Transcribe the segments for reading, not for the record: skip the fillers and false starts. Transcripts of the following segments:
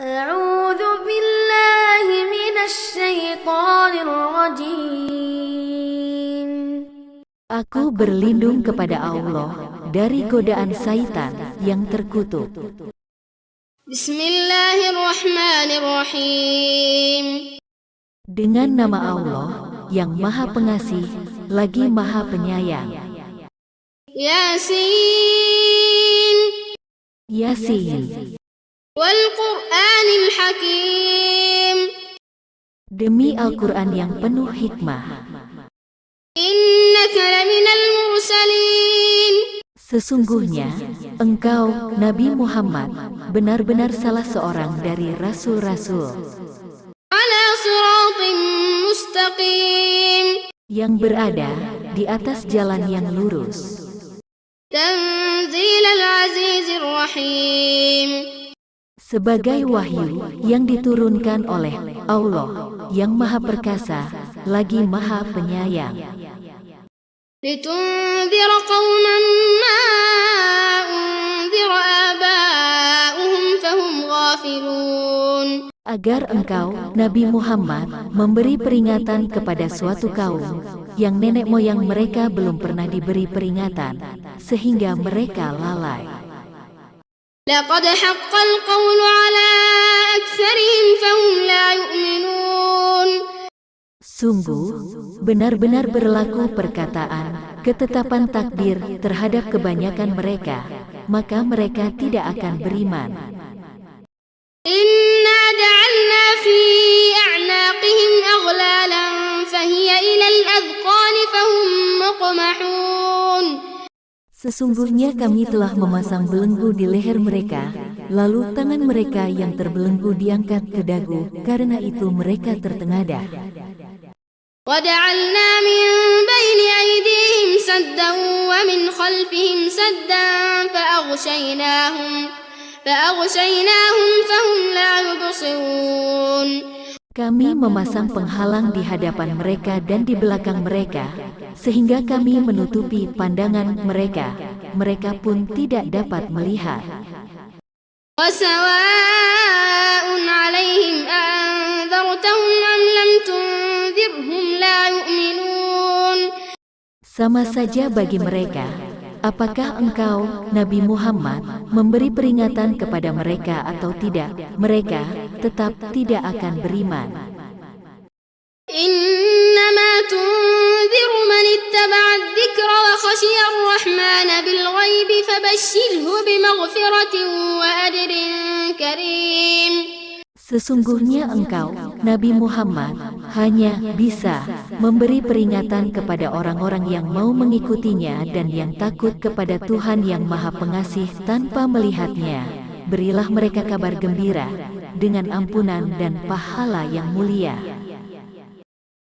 أعوذ بالله من الشيطان الرجيم. Aku berlindung kepada Allah dari godaan syaitan yang terkutuk. Bismillahirrahmanirrahim. Dengan nama Allah yang Maha Pengasih lagi Maha Penyayang. Yasin. Yasin. Wal Qur'anil Hakim. Demi Al-Quran yang penuh hikmah. Innaka laminal mursalin. Sesungguhnya engkau Nabi Muhammad benar-benar salah seorang dari rasul-rasul Ala siratim mustaqim. yang berada di atas jalan yang lurus. Tanzilal azizir rahim. Sebagai wahyu yang diturunkan oleh Allah yang Maha Perkasa lagi Maha Penyayang. Litunzira qauman ma unzira aba'uhum fahum ghafilun. Agar engkau, Nabi Muhammad, memberi peringatan kepada suatu kaum yang nenek moyang mereka belum pernah diberi peringatan, sehingga mereka lalai. Laqad haqqal qawlu ala aktsarihim fahum la yu'minun. Sungguh, benar-benar berlaku perkataan, ketetapan takdir terhadap kebanyakan mereka, maka mereka tidak akan beriman. Inna ja'alna fi a'naqihim aghlalan fahiya ilal adqani fahum muqmahun. Sesungguhnya kami telah memasang belenggu di leher mereka, lalu tangan mereka yang terbelenggu diangkat ke dagu, karena itu mereka tertengadah. وَجَعَلْنَا مِنْ بَيْنِ أَيْدِيهِمْ سَدًّا وَمِنْ خَلْفِهِمْ سَدًّا فَأَغْشَيْنَاهُمْ فَهُمْ لَا يُبْصِرُونَ. Kami memasang penghalang di hadapan mereka dan di belakang mereka, sehingga kami menutupi pandangan mereka. Mereka pun tidak dapat melihat. وَسَوَاءٌ عَلَيْهِمْ أَأَنذَرْتَهُمْ أَمْ لَمْ تُنذِرْهُمْ لَا يُؤْمِنُونَ. Sama saja bagi mereka, apakah engkau, Nabi Muhammad, memberi peringatan kepada mereka atau tidak, mereka tetap tidak akan beriman. Innama tunziru man ittaba'a adh-dhikra wa khashiya ar-rahmana bil ghaibi fabashshirhu bimaghfiratin wa ajrin karim. Sesungguhnya engkau, Nabi Muhammad, hanya bisa memberi peringatan kepada orang-orang yang mau mengikutinya dan yang takut kepada Tuhan yang Maha Pengasih tanpa melihatnya. Berilah mereka kabar gembira dengan ampunan dan pahala yang mulia.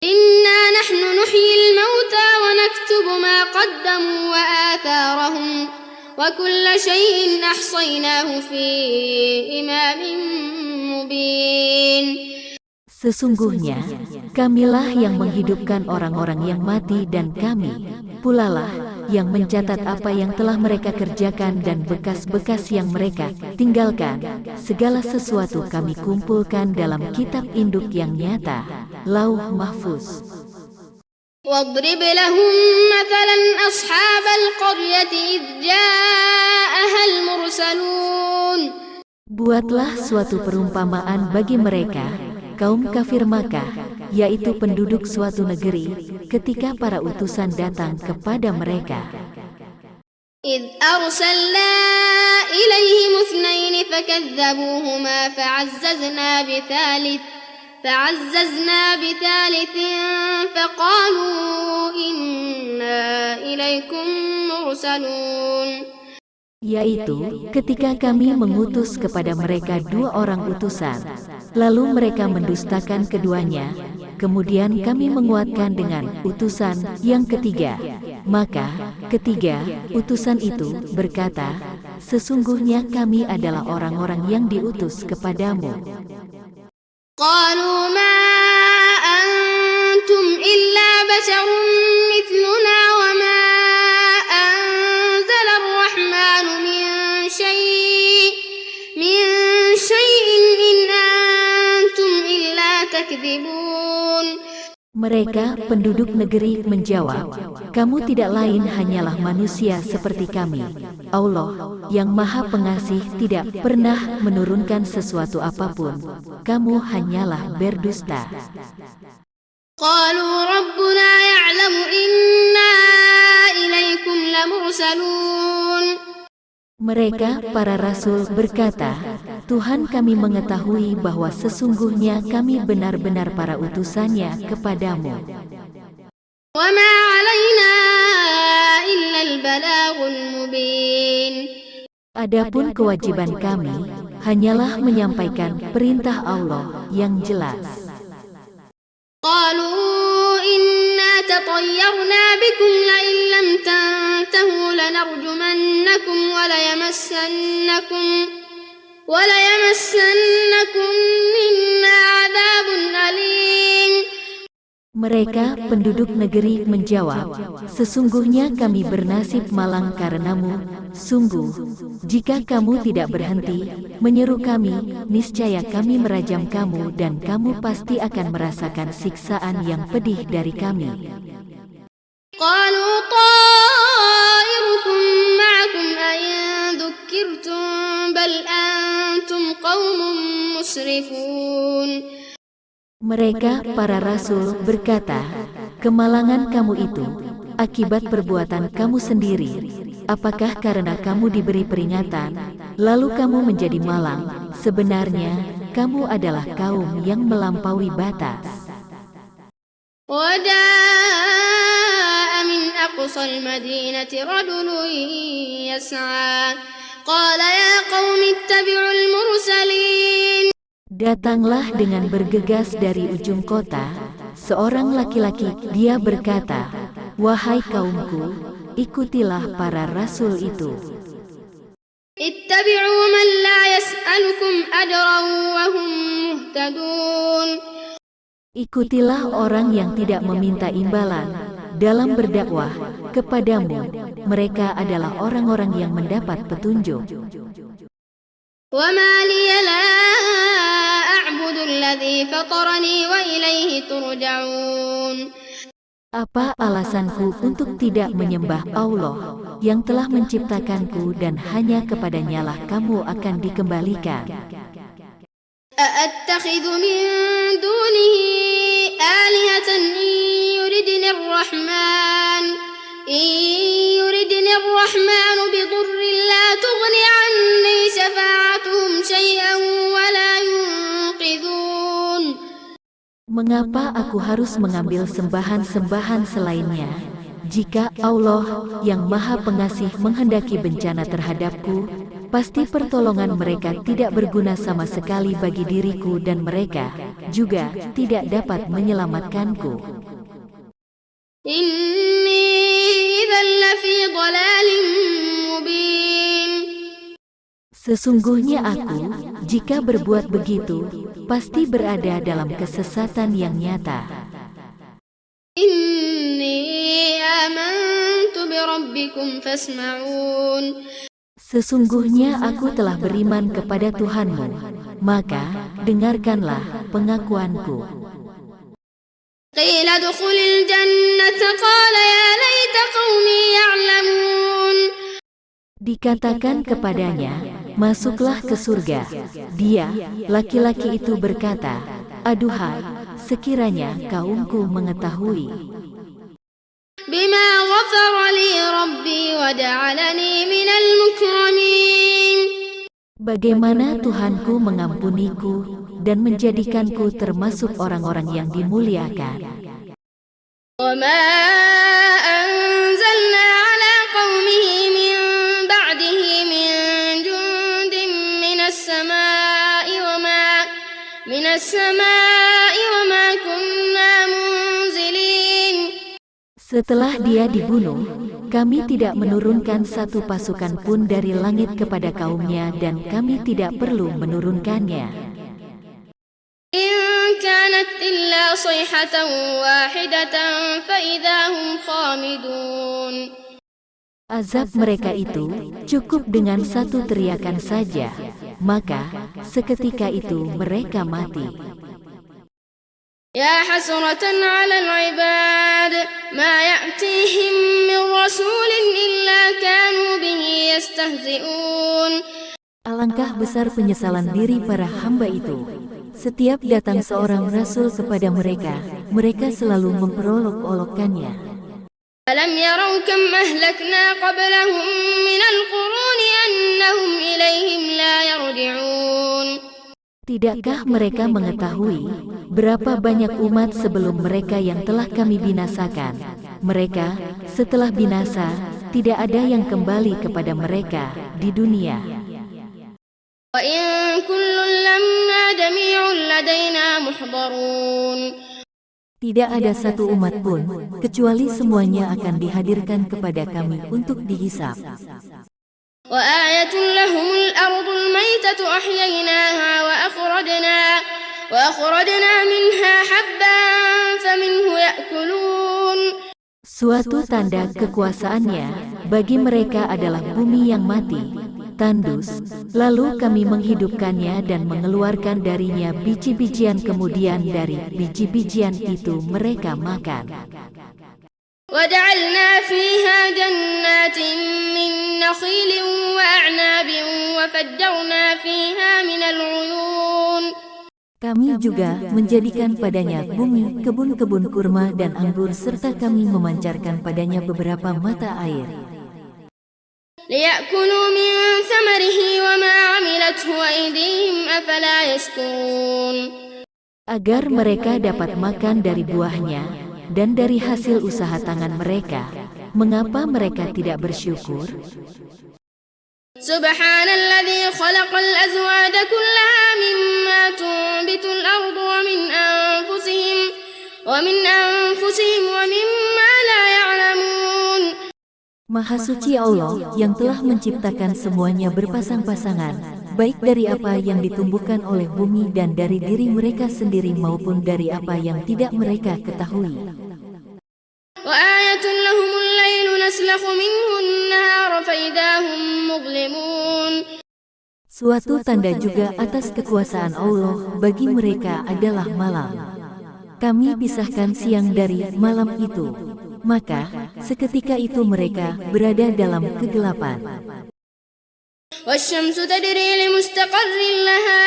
Inna nahnu nuhyil mauta wa naktubu ma qaddamu wa atharahum wa kulla shay'in ahsaynahu fi imamin mubin. Sesungguhnya, kamilah yang menghidupkan orang-orang yang mati dan kami, pulalah yang mencatat apa yang telah mereka kerjakan dan bekas-bekas yang mereka tinggalkan. Segala sesuatu kami kumpulkan dalam kitab induk yang nyata, Lauh Mahfuz. واضرب لهم مثلا أصحاب القرية إذ جاءها المرسلون. Buatlah suatu perumpamaan bagi mereka, kaum kafir Makkah, yaitu penduduk suatu negeri, ketika para utusan datang kepada mereka. إذ أرسلنا إليهم اثنين فكذبوهما فعززنا بثالث فقالوا إنا إليكم مرسلون. Yaitu, ketika kami mengutus kepada mereka dua orang utusan, lalu mereka mendustakan keduanya, kemudian kami menguatkan dengan utusan yang ketiga. Maka, ketiga utusan itu berkata, sesungguhnya kami adalah orang-orang yang diutus kepadamu. قالوا ما أنتم إلا بشر مثلنا وما أنزل الرحمن من شيء إن يكذبون Mereka, penduduk negeri, menjawab, "Kamu tidak lain hanyalah manusia seperti kami. Allah, yang Maha Pengasih, tidak pernah menurunkan sesuatu apapun. Kamu hanyalah berdusta." قالوا ربنا يعلم إنا إليكم لمرسلون Mereka, para rasul, berkata, "Tuhan kami mengetahui bahwa sesungguhnya kami benar-benar para utusannya kepadamu. وما علينا إلا البلاغ المبين Adapun kewajiban kami, hanyalah menyampaikan perintah Allah yang jelas." قالوا إنا تطيرنا بكم لئن لم تنتهوا لنرجمنكم وليمسنكم منا عذاب أليم Mereka, penduduk negeri, menjawab, "Sesungguhnya kami bernasib malang karenamu. Sungguh, jika kamu tidak berhenti menyeru kami, niscaya kami merajam kamu dan kamu pasti akan merasakan siksaan yang pedih dari kami." قالوا طائركم معكم أئن ذكرتم بل أنتم قوم مسرفون Mereka, para rasul, berkata, "Kemalangan kamu itu akibat perbuatan kamu sendiri. Apakah karena kamu diberi peringatan, lalu kamu menjadi malang? Sebenarnya, kamu adalah kaum yang melampaui batas." وجاء من أقصى المدينة رجل يسعى قال يا قوم اتبعوا المرسلين Datanglah dengan bergegas dari ujung kota, seorang laki-laki, dia berkata, "Wahai kaumku, ikutilah para rasul itu. اتبعوا من لا يسألكم أجرا وهم مهتدون Ikutilah orang yang tidak meminta imbalan dalam berdakwah kepadamu. Mereka adalah orang-orang yang mendapat petunjuk." وما لي لا أعبد الذي فطرني وإليه ترجعون Apa alasanku untuk tidak menyembah Allah yang telah menciptakanku dan hanya kepadanyalah kamu akan dikembalikan? أأتخذ من دونه آلهة إن يردني الرحمن بضر لا تغني عني شفاعتهم شيئا ولا ينقذون Mengapa aku harus mengambil sembahan-sembahan selainnya? Jika Allah yang Maha Pengasih menghendaki bencana terhadapku, pasti pertolongan mereka tidak berguna sama sekali bagi diriku dan mereka juga tidak dapat menyelamatkanku. إني إذا لفي ضلال مبين Sesungguhnya aku, jika berbuat begitu, pasti berada dalam kesesatan yang nyata. إني آمنت بربكم فاسمعون Sesungguhnya aku telah beriman kepada Tuhanmu, maka dengarkanlah pengakuanku. قيل ادخل الجنة قال يا ليت قومي يعلمون Dikatakan kepadanya, "Masuklah ke surga." Dia, laki-laki itu, berkata, "Aduhai, sekiranya kaumku mengetahui بما غفر لي ربي وجعلني من المكرمين bagaimana Tuhanku mengampuniku dan menjadikanku termasuk orang-orang yang dimuliakan." وما أنزلنا على قومه من بعده من جند من السماء وما كنا منزلين Setelah dia dibunuh, kami tidak menurunkan satu pasukan pun dari langit kepada kaumnya dan kami tidak perlu menurunkannya. إن كانت إلا صيحة واحدة فإذا هم خامدون Azab mereka itu cukup dengan satu teriakan saja, maka seketika itu mereka mati. يا حسرة على العباد ما يأتيهم من رسول إلا كانوا به يستهزئون. Alangkah besar penyesalan diri para hamba itu. Setiap datang seorang rasul kepada mereka, mereka selalu memperolok-olokkannya. ألم يروا كم أهلكنا قبلهم من القرون أنهم إليهم لا يرجعون. Tidakkah mereka mengetahui berapa banyak umat sebelum mereka yang telah kami binasakan? Mereka, setelah binasa, tidak ada yang kembali kepada mereka di dunia. وإن كل لما جميع لدينا محضرون. Tidak ada satu umat pun, kecuali semuanya akan dihadirkan kepada kami untuk dihisab. وآية لهم الأرض الميتة أحييناها وأخرجنا منها حبا فمنه يأكلون. Suatu tanda kekuasaannya bagi mereka adalah bumi yang mati, tandus, lalu kami menghidupkannya dan mengeluarkan darinya biji-bijian, kemudian dari biji-bijian itu mereka makan. وجعلنا فيها جنات من نخيل وأعناب وفجرنا فيها من العيون. Kami juga menjadikan padanya bumi, kebun-kebun kurma dan anggur, serta kami memancarkan padanya beberapa mata air. ليأكلوا من ثمره وما عملته أيديهم أفلا يشكرون. Agar mereka dapat makan dari buahnya dan dari hasil usaha tangan mereka, mengapa mereka tidak bersyukur? سبحان الذي خلق الأزواج كلها مما تنبت الأرض ومن أنفسهم ومما لا يعلمون. Maha suci Allah yang telah menciptakan semuanya berpasang-pasangan, baik dari apa yang ditumbuhkan oleh bumi dan dari diri mereka sendiri maupun dari apa yang tidak mereka ketahui. وآية لهم الليل نسلخ منه النهار فإذا هم مظلمون. Suatu tanda juga atas kekuasaan Allah bagi mereka adalah malam. Kami pisahkan siang dari malam itu, maka seketika itu mereka berada dalam kegelapan. والشمس تجري لمستقر لها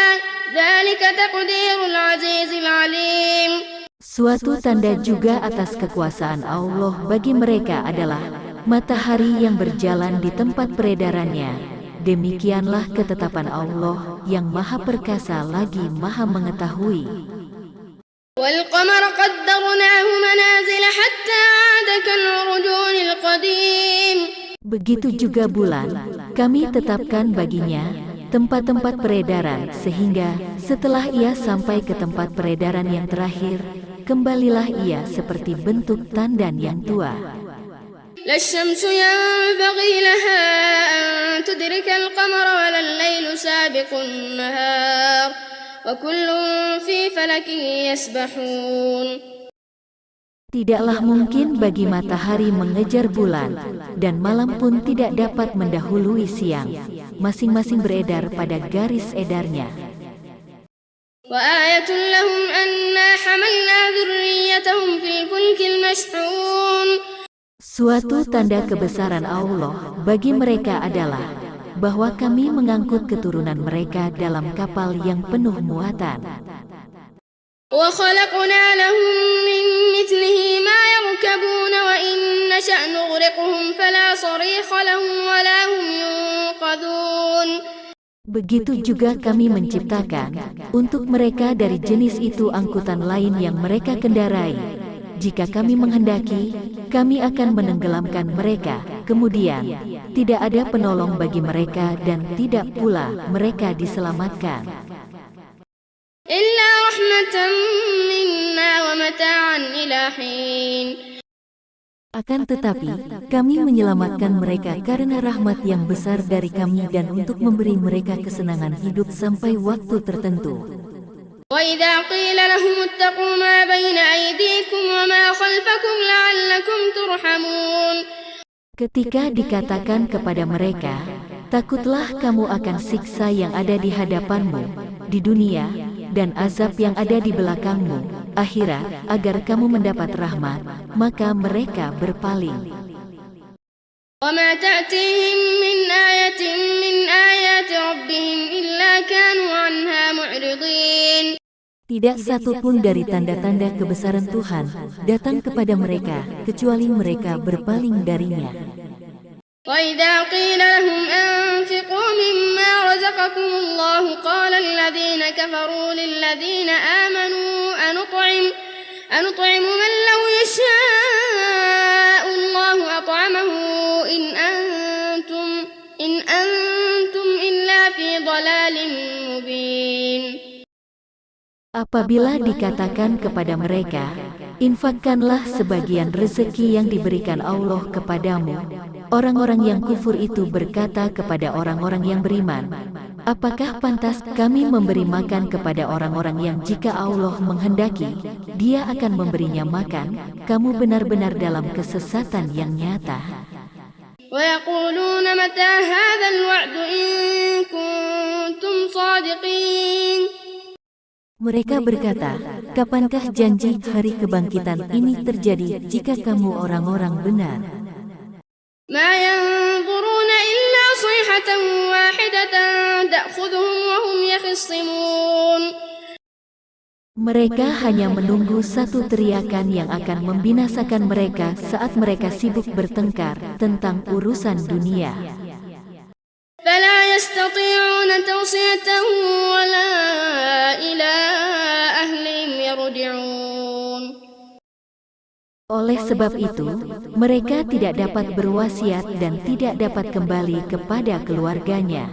ذلك تقدير العزيز العليم. Suatu tanda juga atas kekuasaan Allah bagi mereka adalah matahari yang berjalan di tempat peredarannya. Demikianlah ketetapan Allah yang maha perkasa lagi maha mengetahui. والقمر قدرناه منازل حتى عاد كالعرجون القديم. Begitu juga bulan, kami tetapkan baginya tempat-tempat peredaran sehingga setelah ia sampai ke tempat peredaran yang terakhir, kembalilah ia seperti bentuk tandan yang tua. لا الشمس ينبغي لها أن تدرك القمر ولا الليل سابق النهار وكل في فلك يسبحون. Tidaklah mungkin bagi matahari mengejar bulan, dan malam pun tidak dapat mendahului siang. Masing-masing beredar pada garis edarnya. وآية لهم أنا حملنا ذريتهم في الفلك المشحون. Suatu tanda kebesaran Allah bagi mereka adalah bahwa kami mengangkut keturunan mereka dalam kapal yang penuh muatan. وخلقنا لهم من مثله ما يركبون وإن نشأ نغرقهم فلا صريخ لهم ولا هم ينقذون. Begitu juga kami menciptakan untuk mereka dari jenis itu angkutan lain yang mereka kendarai. Jika kami menghendaki, kami akan menenggelamkan mereka. Kemudian, tidak ada penolong bagi mereka dan tidak pula mereka diselamatkan. إلا رحمة منا ومتاعا إلى حين. Akan tetapi, kami menyelamatkan mereka karena rahmat yang besar dari kami dan untuk memberi mereka kesenangan hidup sampai waktu tertentu. وإذا قيل لهم اتقوا ما بين أيديكم وما خلفكم لعلكم ترحمون. Ketika dikatakan kepada mereka, takutlah kamu akan siksa yang ada di hadapanmu di dunia, dan azab yang ada di belakangmu, akhirat, agar kamu mendapat rahmat, maka mereka berpaling. وما تأتيهم من آية من آيات ربهم إلا كانوا عنها معرضين. Tidak satupun dari tanda-tanda kebesaran Tuhan datang kepada mereka, kecuali mereka berpaling darinya. وإذا قيل لهم أنفقوا مما رزقكم الله قال الذين كفروا للذين آمنوا أنطعم من لو يشاء الله أطعمه إن أنتم إلا في ضلال مبين. Apabila dikatakan kepada mereka, infakkanlah sebagian rezeki yang diberikan Allah kepadamu, orang-orang yang kufur itu berkata kepada orang-orang yang beriman, apakah pantas kami memberi makan kepada orang-orang yang jika Allah menghendaki, Dia akan memberinya makan? Kamu benar-benar dalam kesesatan yang nyata. ويقولون متى هذا الوعد إن كنتم صادقين. Mereka berkata, kapankah janji hari kebangkitan ini terjadi jika kamu orang-orang benar? ما ينظرون إلا صيحة واحدة تأخذهم وهم يخصمون. Mereka hanya menunggu satu teriakan yang akan membinasakan mereka saat mereka sibuk bertengkar tentang urusan dunia. فلا يستطيعون توصية ولا إلى أهلهم يرجعون. Oleh sebab itu, mereka tidak dapat berwasiat dan tidak dapat kembali kepada keluarganya.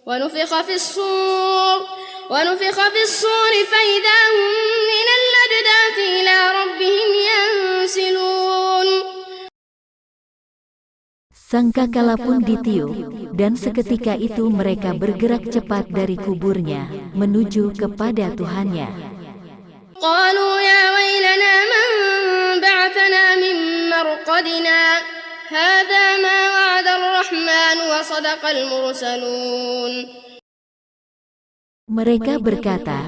ونفخ في الصور فإذا هم من الأجداث إلى ربهم ينسلون. Sangkakala pun ditiup, dan seketika itu mereka bergerak cepat dari kuburnya, menuju kepada Tuhannya. قالوا يا ويلنا من بعثنا من مرقدنا هذا ما وعد الرحمن وصدق المرسلون. Mereka berkata,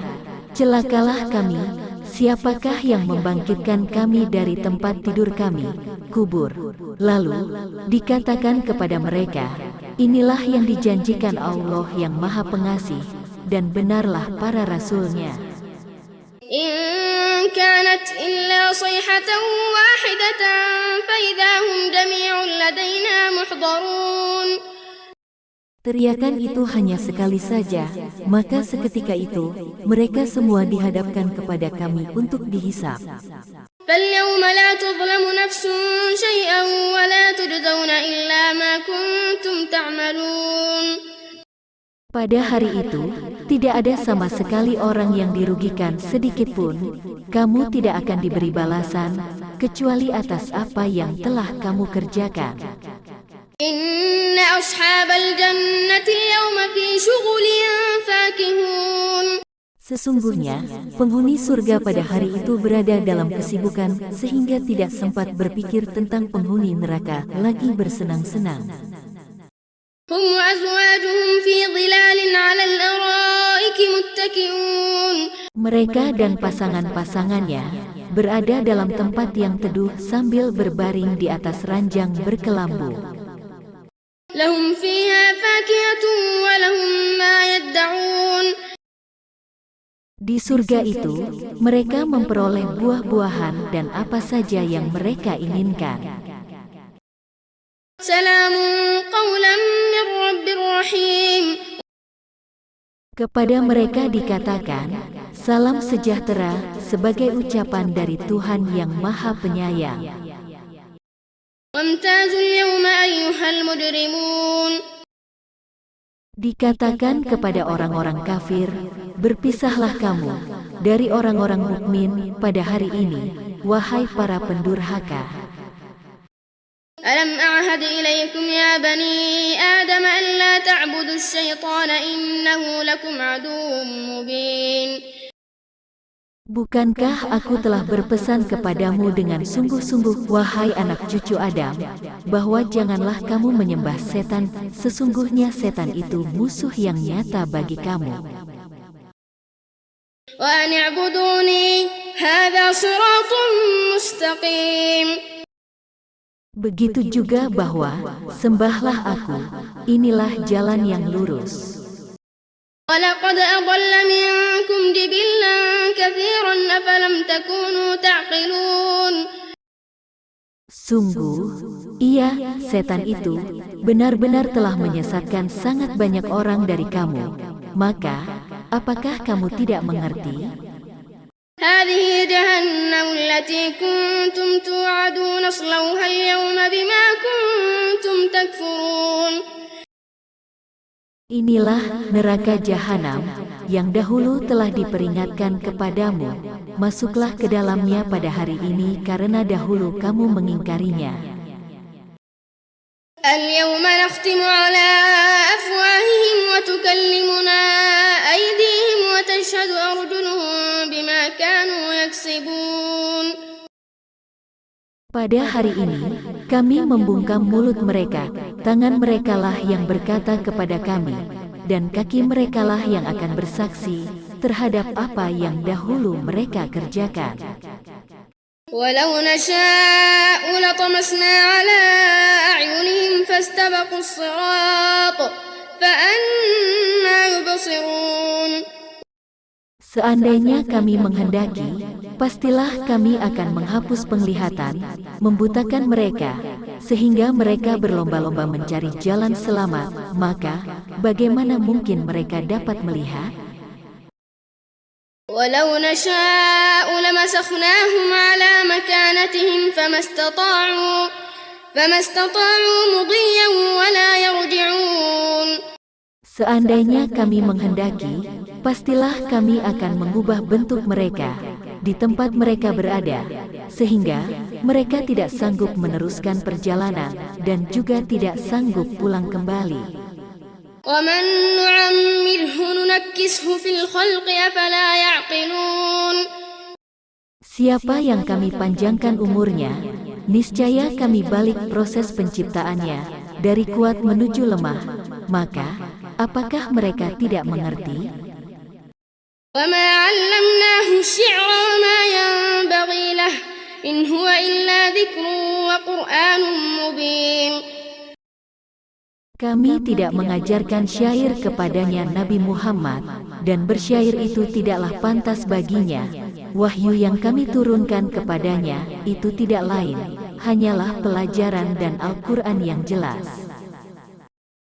celakalah kami, siapakah yang membangkitkan kami dari tempat tidur kami, kubur? Lalu, dikatakan kepada mereka, inilah yang dijanjikan Allah yang Maha Pengasih, dan benarlah para rasulnya. إن كانت إلا صيحة واحدة فإذا هم جميع لدينا محضرون. Teriakan itu hanya sekali saja, maka seketika itu, mereka semua dihadapkan kepada kami untuk dihisap. فاليوم لا تظلم نفس شيئا ولا تجزون إلا ما كنتم تعملون. Pada hari itu, tidak ada sama sekali orang yang dirugikan sedikit pun. Kamu tidak akan diberi balasan, kecuali atas apa yang telah kamu kerjakan. Inna ashabal jannati al-yawma fi syughulin fakihun. Sesungguhnya, penghuni surga pada hari itu berada dalam kesibukan, sehingga tidak sempat berpikir tentang penghuni neraka lagi bersenang-senang. Hum wa azwajuhum fi dhilalin 'ala al-ara'iki muttaki'un. Mereka dan pasangan-pasangannya berada dalam tempat yang teduh sambil berbaring di atas ranjang berkelambu. Lahum fiha fakihatun wa lahum ma yad'un. Di surga itu, mereka memperoleh buah-buahan dan apa saja yang mereka inginkan. Salamun qawlan min rabbir rahim. Kepada mereka dikatakan, salam sejahtera sebagai ucapan dari Tuhan yang Maha Penyayang. Wamtazul yawma ayyuhal mujrimun. Dikatakan kepada orang-orang kafir, berpisahlah kamu dari orang-orang mukmin pada hari ini, wahai para pendurhaka. Alam a'had ilaykum ya bani Adam an la ta'budu asy-syaitana innahu lakum aduwwun mubin. Bukankah aku telah berpesan kepadamu dengan sungguh-sungguh, wahai anak cucu Adam, bahwa janganlah kamu menyembah setan, sesungguhnya setan itu musuh yang nyata bagi kamu. وأن اعبدوني هذا صراط مستقيم. Begitu juga bahwa, sembahlah aku, inilah jalan yang lurus. وَلَقَدْ أَضَلَّ مِنكُمْ جِبِلًّا كَثِيرًا أَفَلَمْ تَكُونُوا تَعْقِلُونَ. Sungguh, ia, setan itu, benar-benar telah menyesatkan sangat banyak orang dari kamu. Maka, apakah kamu tidak mengerti? هذه جهنم التي كنتم توعدون اصلوها اليوم بما كنتم تكفرون. Inilah neraka jahanam yang dahulu telah diperingatkan kepadamu. Masuklah ke dalamnya pada hari ini karena dahulu kamu mengingkarinya. اليوم نختم على أفواههم وتكلمنا أيديهم وتشهد أرجلهم بما كانوا يكسبون. Pada hari ini, kami membungkam mulut mereka, tangan merekalah yang berkata kepada kami, dan kaki merekalah yang akan bersaksi terhadap apa yang dahulu mereka kerjakan. ولو نشاء لطمسنا على أعينهم فاستبقوا الصراط فأنى يبصرون. Seandainya kami menghendaki, pastilah kami akan menghapus penglihatan, membutakan mereka, sehingga mereka berlomba-lomba mencari jalan selamat, maka, bagaimana mungkin mereka dapat melihat? ولو نشاء لمسخناهم على مكانتهم فما استطاعوا مضيا ولا يرجعون. Seandainya kami menghendaki, pastilah kami akan mengubah bentuk mereka di tempat mereka berada, sehingga mereka tidak sanggup meneruskan perjalanan dan juga tidak sanggup pulang kembali. ومن نعمره ننكسه في الخلق أفلا يعقلون. Siapa yang kami panjangkan umurnya, niscaya kami balik proses penciptaannya dari kuat menuju lemah, maka apakah mereka tidak mengerti? وما علمناه الشعر وما ينبغي له إن هو إلا ذكر وقرآن مبين. Kami tidak mengajarkan syair kepadanya Nabi Muhammad, dan bersyair itu tidaklah pantas baginya. Wahyu yang kami turunkan kepadanya, itu tidak lain, hanyalah pelajaran dan Al-Quran yang jelas.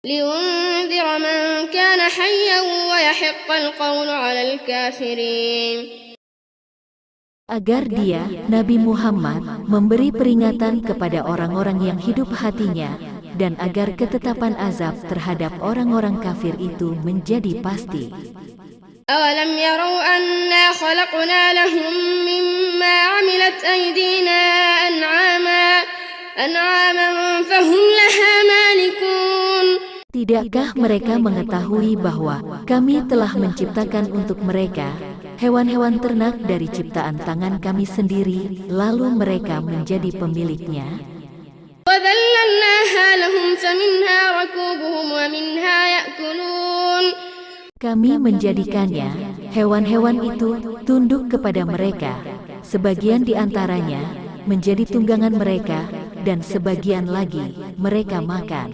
لينذر من كان حيا ويحق القول على الكافرين. Agar dia, Nabi Muhammad, memberi peringatan kepada orang-orang yang hidup hatinya, dan agar ketetapan azab terhadap orang-orang kafir itu menjadi pasti. أولم يروا أنا خلقنا لهم مما عملت أيدينا أنعاما فهم لها مالكون. Tidakkah mereka mengetahui bahwa kami telah menciptakan untuk mereka hewan-hewan ternak dari ciptaan tangan kami sendiri, lalu mereka menjadi pemiliknya? وذللناها لهم فمنها ركوبهم ومنها يأكلون. Kami menjadikannya, hewan-hewan itu, tunduk kepada mereka. Sebagian di antaranya menjadi tunggangan mereka, dan sebagian lagi mereka makan.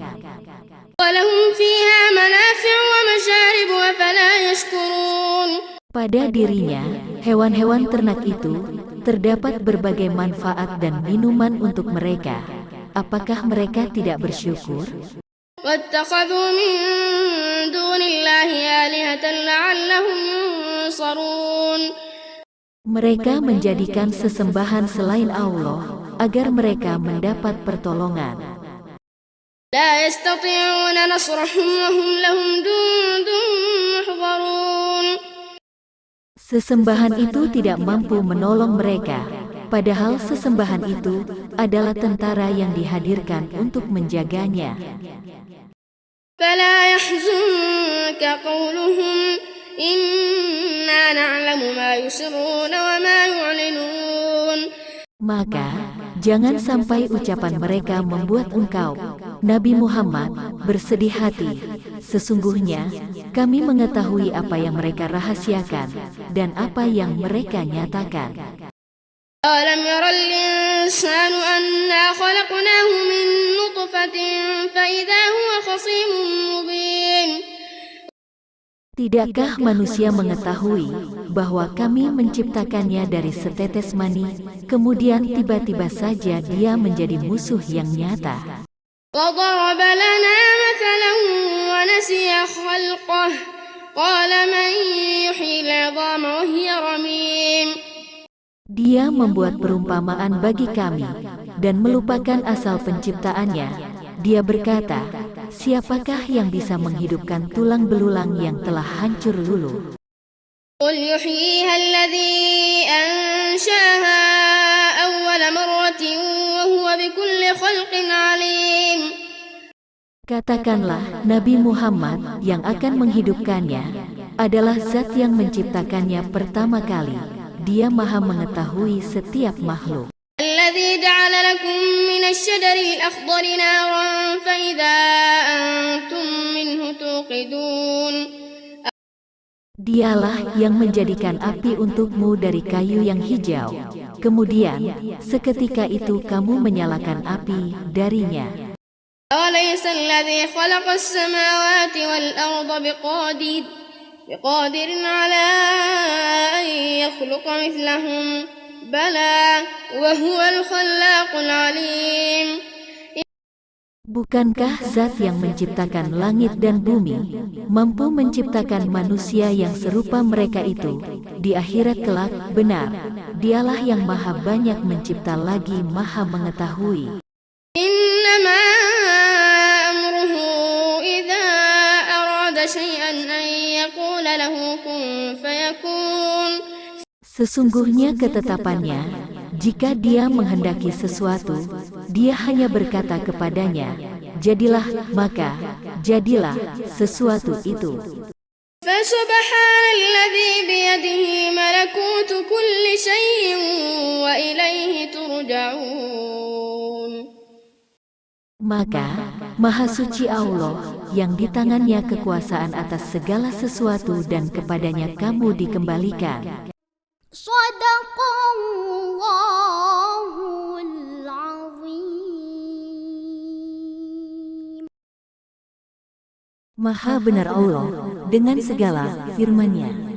وَلَهُمْ فِيهَا مَنَافِعُ وَمَشَارِبُ أَفَلَا يَشْكُرُونَ. Pada dirinya, hewan-hewan ternak itu, terdapat berbagai manfaat dan minuman untuk mereka. Apakah mereka tidak bersyukur? وَاتَّخَذُوا مِن دُونِ اللَّهِ آلِهَةً لَعَلَّهُمْ يُنصَرُونَ. Mereka menjadikan sesembahan selain Allah, agar mereka mendapat pertolongan. لا يستطيعون نصرهم وهم لهم جند محضرون. Sesembahan itu tidak mampu menolong mereka, padahal sesembahan itu adalah tentara yang dihadirkan untuk menjaganya. فلا يحزنك قولهم إنا نعلم ما يسرون وما يعلنون. Maka, jangan sampai ucapan mereka membuat engkau, Nabi Muhammad, bersedih hati. Sesungguhnya, kami mengetahui apa yang mereka rahasiakan, dan apa yang mereka nyatakan. أَلَمْ يَرَ الْإِنسَانُ أَنَّا خَلَقْنَاهُ مِنْ نُطْفَةٍ فَإِذَا هُوَ خَصِيمٌ مُبِينٌ. Tidakkah manusia mengetahui bahwa kami menciptakannya dari setetes mani, kemudian tiba-tiba saja dia menjadi musuh yang nyata? وَضَرَبَ لَنَا مَثَلًا وَنَسِيَ خَلْقَهُ قَالَ مَنْ يُحْيِي الْعِظَامَ وَهِيَ رَمِيمٌ. Dia membuat perumpamaan bagi kami, dan melupakan asal penciptaannya. Dia berkata, siapakah yang bisa menghidupkan tulang belulang yang telah hancur luluh? قُلْ يُحْيِيهَا الَّذِي أَنْشَأَهَا أَوَّلَ مَرَّةٍ وَهُوَ بِكُلِّ خَلْقٍ عَلِيمٌ. Katakanlah, Nabi Muhammad yang akan menghidupkannya adalah zat yang menciptakannya pertama kali. Dia maha mengetahui setiap makhluk. الَّذِي جَعَلَ لَكُم مِّنَ الشَّجَرِ الْأَخْضَرِ نَارًا فَإِذَا أَنتُم مِّنْهُ تُوقِدُونَ. Dialah yang menjadikan api untukmu dari kayu yang hijau. Kemudian, seketika itu kamu menyalakan api darinya. أَوَلَيْسَ الَّذِي خَلَقَ السَّمَاوَاتِ وَالْأَرْضَ بِقَادِرٍ عَلَىٰ أَن يَخْلُقَ مِثْلَهُم بَلَىٰ وَهُوَ الْخَلَّاقُ الْعَلِيمُ. Bukankah zat yang menciptakan langit dan bumi, mampu menciptakan manusia yang serupa mereka itu, di akhirat kelak? Benar, dialah yang maha banyak mencipta lagi maha mengetahui. إِنَّمَا أَمْرُهُ إِذَا أَرَادَ شَيْئًا أَن يَقُولَ لَهُ كُن فَيَكُونُ. Sesungguhnya ketetapannya, jika dia menghendaki sesuatu, dia hanya berkata kepadanya, jadilah, maka jadilah sesuatu itu. فَسُبْحَانَ الَّذِي بِيَدِهِ مَلَكُوتُ كُلِّ شَيْءٍ وَإِلَيْهِ تُرْجَعُونَ. Maka, Maha Suci Allah, yang di tangannya kekuasaan atas segala sesuatu dan kepadanya kamu dikembalikan. Shadaqallahul Azim. Maha benar Allah dengan segala firman-Nya.